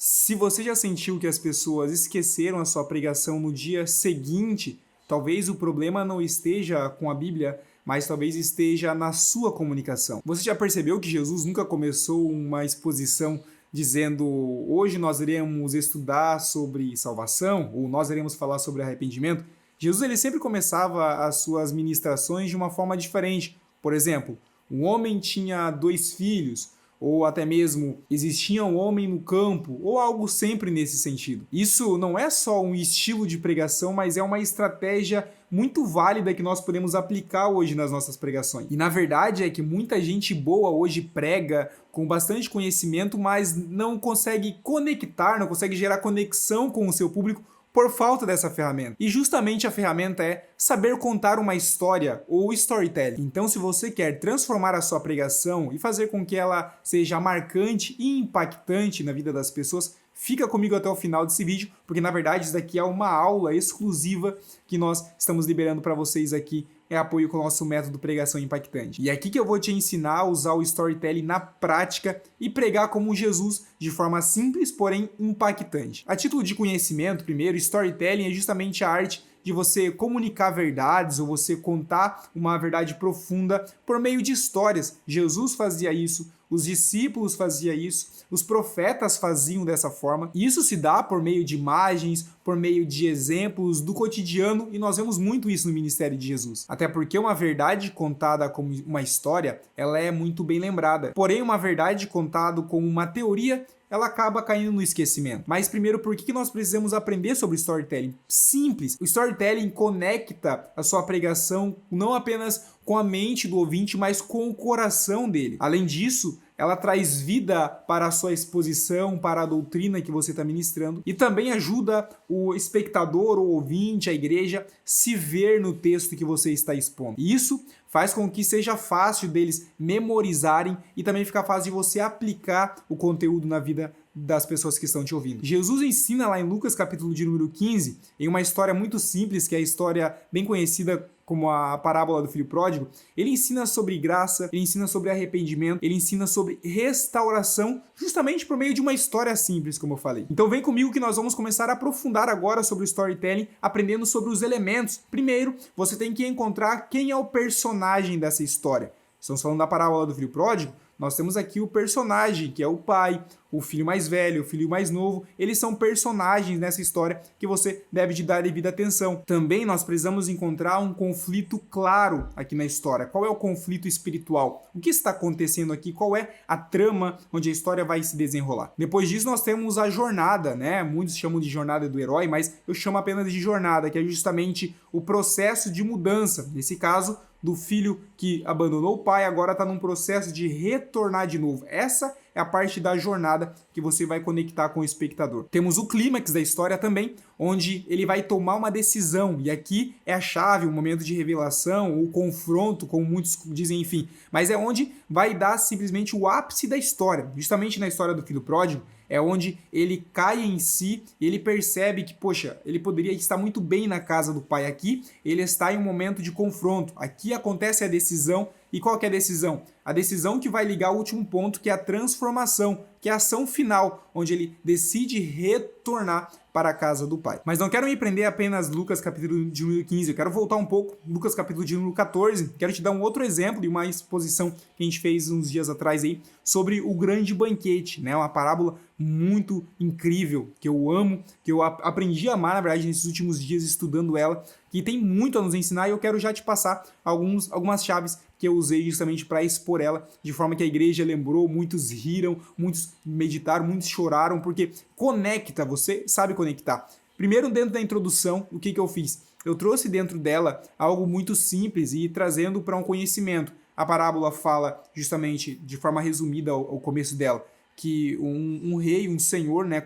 Se você já sentiu que as pessoas esqueceram a sua pregação no dia seguinte, talvez o problema não esteja com a Bíblia, mas talvez esteja na sua comunicação. Você já percebeu que Jesus nunca começou uma exposição dizendo: hoje nós iremos estudar sobre salvação, ou nós iremos falar sobre arrependimento? Jesus ele sempre começava as suas ministrações de uma forma diferente. Por exemplo, um homem tinha 2 filhos, ou até mesmo existia um homem no campo, ou algo sempre nesse sentido. Isso não é só um estilo de pregação, mas é uma estratégia muito válida que nós podemos aplicar hoje nas nossas pregações. E na verdade é que muita gente boa hoje prega com bastante conhecimento, mas não consegue conectar, não consegue gerar conexão com o seu público por falta dessa ferramenta. E justamente a ferramenta é saber contar uma história ou storytelling. Então, se você quer transformar a sua pregação e fazer com que ela seja marcante e impactante na vida das pessoas, fica comigo até o final desse vídeo, porque na verdade isso daqui é uma aula exclusiva que nós estamos liberando para vocês aqui em apoio com o nosso método Pregação Impactante. E é aqui que eu vou te ensinar a usar o storytelling na prática e pregar como Jesus de forma simples, porém impactante. A título de conhecimento, primeiro, storytelling é justamente a arte de você comunicar verdades ou você contar uma verdade profunda por meio de histórias. Jesus fazia isso, os discípulos faziam isso, os profetas faziam dessa forma. E isso se dá por meio de imagens, por meio de exemplos do cotidiano, e nós vemos muito isso no ministério de Jesus. Até porque uma verdade contada como uma história, ela é muito bem lembrada. Porém, uma verdade contada como uma teoria, ela acaba caindo no esquecimento. Mas primeiro, por que nós precisamos aprender sobre storytelling? Simples. O storytelling conecta a sua pregação não apenas com a mente do ouvinte, mas com o coração dele. Além disso, ela traz vida para a sua exposição, para a doutrina que você está ministrando, e também ajuda o espectador, o ouvinte, a igreja, se ver no texto que você está expondo. E isso faz com que seja fácil deles memorizarem e também fica fácil de você aplicar o conteúdo na vida das pessoas que estão te ouvindo. Jesus ensina lá em Lucas capítulo de número 15, em uma história muito simples, que é a história bem conhecida como a parábola do filho pródigo. Ele ensina sobre graça, ele ensina sobre arrependimento, ele ensina sobre restauração, justamente por meio de uma história simples, como eu falei. Então vem comigo que nós vamos começar a aprofundar agora sobre o storytelling, aprendendo sobre os elementos. Primeiro, você tem que encontrar quem é o personagem dessa história. Estamos falando da parábola do filho pródigo. Nós temos aqui o personagem, que é o pai, o filho mais velho, o filho mais novo. Eles são personagens nessa história que você deve de dar devida atenção. Também nós precisamos encontrar um conflito claro aqui na história. Qual é o conflito espiritual? O que está acontecendo aqui? Qual é a trama onde a história vai se desenrolar? Depois disso nós temos a jornada, né? Muitos chamam de jornada do herói, mas eu chamo apenas de jornada, que é justamente o processo de mudança. Nesse caso, do filho que abandonou o pai, agora está num processo de retornar de novo. Essa é a parte da jornada que você vai conectar com o espectador. Temos o clímax da história também, onde ele vai tomar uma decisão, e aqui é a chave, o momento de revelação, o confronto, como muitos dizem, enfim, mas é onde vai dar simplesmente o ápice da história. Justamente na história do filho pródigo, é onde ele cai em si e ele percebe que, poxa, ele poderia estar muito bem na casa do pai. Aqui ele está em um momento de confronto. Aqui acontece a decisão. E qual que é a decisão? A decisão que vai ligar o último ponto, que é a transformação, que é a ação final, onde ele decide retornar para a casa do pai. Mas não quero me prender apenas Lucas capítulo de número 15, eu quero voltar um pouco, Lucas capítulo de número 14, quero te dar um outro exemplo de uma exposição que a gente fez uns dias atrás aí, sobre o grande banquete, né? Uma parábola muito incrível, que eu amo, que eu aprendi a amar, na verdade, nesses últimos dias estudando ela, que tem muito a nos ensinar, e eu quero já te passar algumas chaves que eu usei justamente para expor ela, de forma que a igreja lembrou, muitos riram, muitos meditaram, muitos choraram, porque conecta, você sabe conectar. Primeiro, dentro da introdução, o que eu fiz? Eu trouxe dentro dela algo muito simples e trazendo para um conhecimento. A parábola fala justamente, de forma resumida ao começo dela, que um rei, um senhor, né,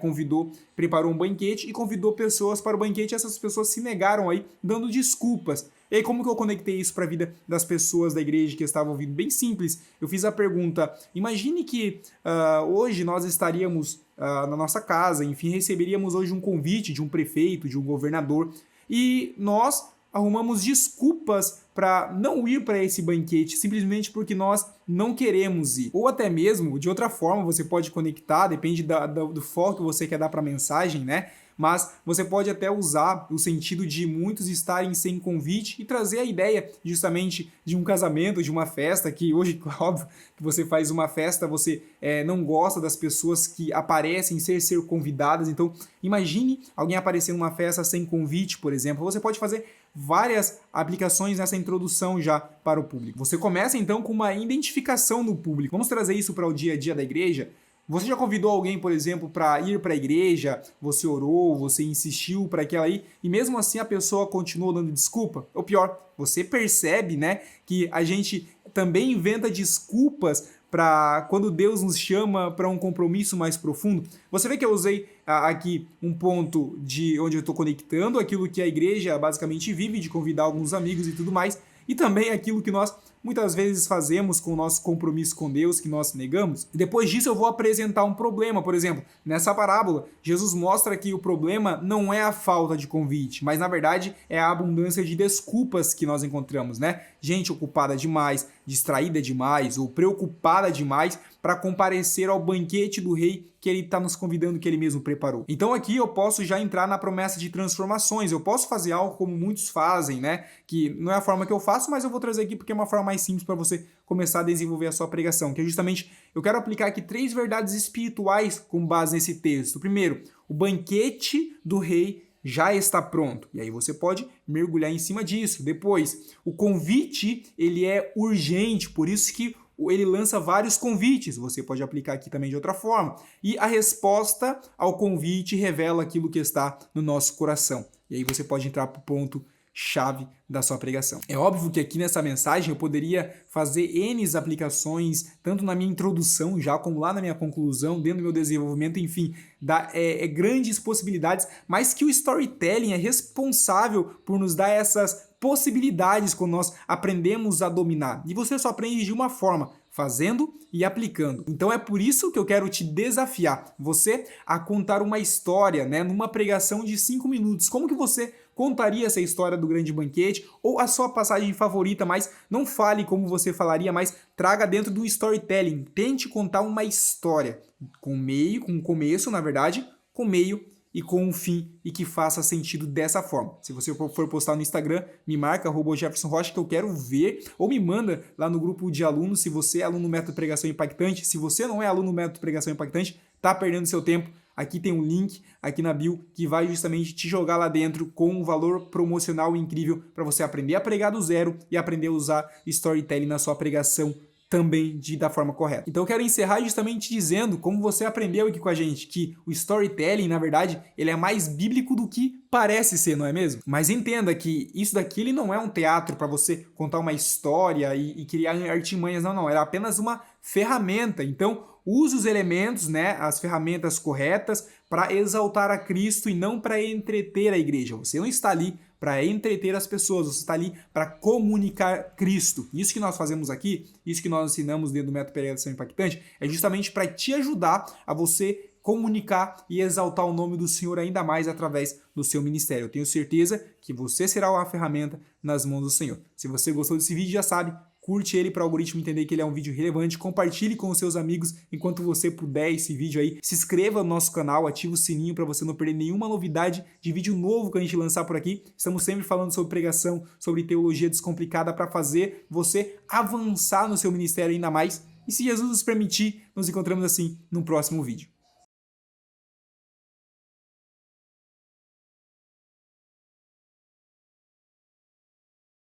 preparou um banquete e convidou pessoas para o banquete, e essas pessoas se negaram aí, dando desculpas. E aí, como que eu conectei isso para a vida das pessoas da igreja que estavam ouvindo? Bem simples, eu fiz a pergunta: imagine que hoje nós estaríamos na nossa casa, enfim, receberíamos hoje um convite de um prefeito, de um governador, e nós arrumamos desculpas para não ir para esse banquete, simplesmente porque nós não queremos ir. Ou até mesmo, de outra forma, você pode conectar, depende do foco que você quer dar para a mensagem, né? Mas você pode até usar o sentido de muitos estarem sem convite e trazer a ideia justamente de um casamento, de uma festa, que hoje, óbvio, que você faz uma festa, você não gosta das pessoas que aparecem sem ser convidadas. Então, imagine alguém aparecer numa festa sem convite, por exemplo. Você pode fazer várias aplicações nessa introdução já para o público. Você começa então com uma identificação no público. Vamos trazer isso para o dia a dia da igreja? Você já convidou alguém, por exemplo, para ir para a igreja, você orou, você insistiu para aquela aí, e mesmo assim a pessoa continuou dando desculpa? Ou pior, você percebe, né, que a gente também inventa desculpas para quando Deus nos chama para um compromisso mais profundo? Você vê que eu usei aqui um ponto de onde eu estou conectando aquilo que a igreja basicamente vive, de convidar alguns amigos e tudo mais, e também aquilo que nós muitas vezes fazemos com o nosso compromisso com Deus, que nós negamos. E depois disso eu vou apresentar um problema. Por exemplo, nessa parábola, Jesus mostra que o problema não é a falta de convite, mas na verdade é a abundância de desculpas que nós encontramos, né? Gente ocupada demais, distraída demais ou preocupada demais para comparecer ao banquete do rei que ele está nos convidando, que ele mesmo preparou. Então aqui eu posso já entrar na promessa de transformações. Eu posso fazer algo como muitos fazem, né? Que não é a forma que eu faço, mas eu vou trazer aqui porque é uma forma mais simples para você começar a desenvolver a sua pregação, que é justamente, eu quero aplicar aqui 3 verdades espirituais com base nesse texto. Primeiro, o banquete do rei já está pronto. E aí você pode mergulhar em cima disso. Depois, o convite, ele é urgente, por isso que ele lança vários convites. Você pode aplicar aqui também de outra forma. E a resposta ao convite revela aquilo que está no nosso coração. E aí você pode entrar para o ponto chave da sua pregação. É óbvio que aqui nessa mensagem eu poderia fazer N aplicações, tanto na minha introdução já, como lá na minha conclusão, dentro do meu desenvolvimento, enfim, dá grandes possibilidades, mas que o storytelling é responsável por nos dar essas possibilidades quando nós aprendemos a dominar. E você só aprende de uma forma, fazendo e aplicando. Então é por isso que eu quero te desafiar, você a contar uma história, né, numa pregação de 5 minutos. Como que você contaria essa história do grande banquete ou a sua passagem favorita, mas não fale como você falaria, mas traga dentro do storytelling. Tente contar uma história com meio, com começo, na verdade, com meio e com um fim, e que faça sentido dessa forma. Se você for postar no Instagram, me marca @JeffersonRocha que eu quero ver, ou me manda lá no grupo de alunos, se você é aluno Método Pregação Impactante. Se você não é aluno Método Pregação Impactante, tá perdendo seu tempo. Aqui tem um link aqui na bio que vai justamente te jogar lá dentro com um valor promocional incrível para você aprender a pregar do zero e aprender a usar storytelling na sua pregação também da forma correta. Então eu quero encerrar justamente dizendo, como você aprendeu aqui com a gente, que o storytelling, na verdade, ele é mais bíblico do que parece ser, não é mesmo? Mas entenda que isso daqui ele não é um teatro para você contar uma história e criar artimanhas, não. Era apenas uma ferramenta. Então, use os elementos, né, as ferramentas corretas para exaltar a Cristo e não para entreter a igreja. Você não está ali para entreter as pessoas, você está ali para comunicar Cristo. Isso que nós fazemos aqui, isso que nós ensinamos dentro do Método Pregação Impactante, é justamente para te ajudar a você comunicar e exaltar o nome do Senhor ainda mais através do seu ministério. Eu tenho certeza que você será uma ferramenta nas mãos do Senhor. Se você gostou desse vídeo, já sabe, curte ele para o algoritmo entender que ele é um vídeo relevante, compartilhe com os seus amigos enquanto você puder esse vídeo aí, se inscreva no nosso canal, ative o sininho para você não perder nenhuma novidade de vídeo novo que a gente lançar por aqui. Estamos sempre falando sobre pregação, sobre teologia descomplicada para fazer você avançar no seu ministério ainda mais. E se Jesus nos permitir, nos encontramos assim no próximo vídeo.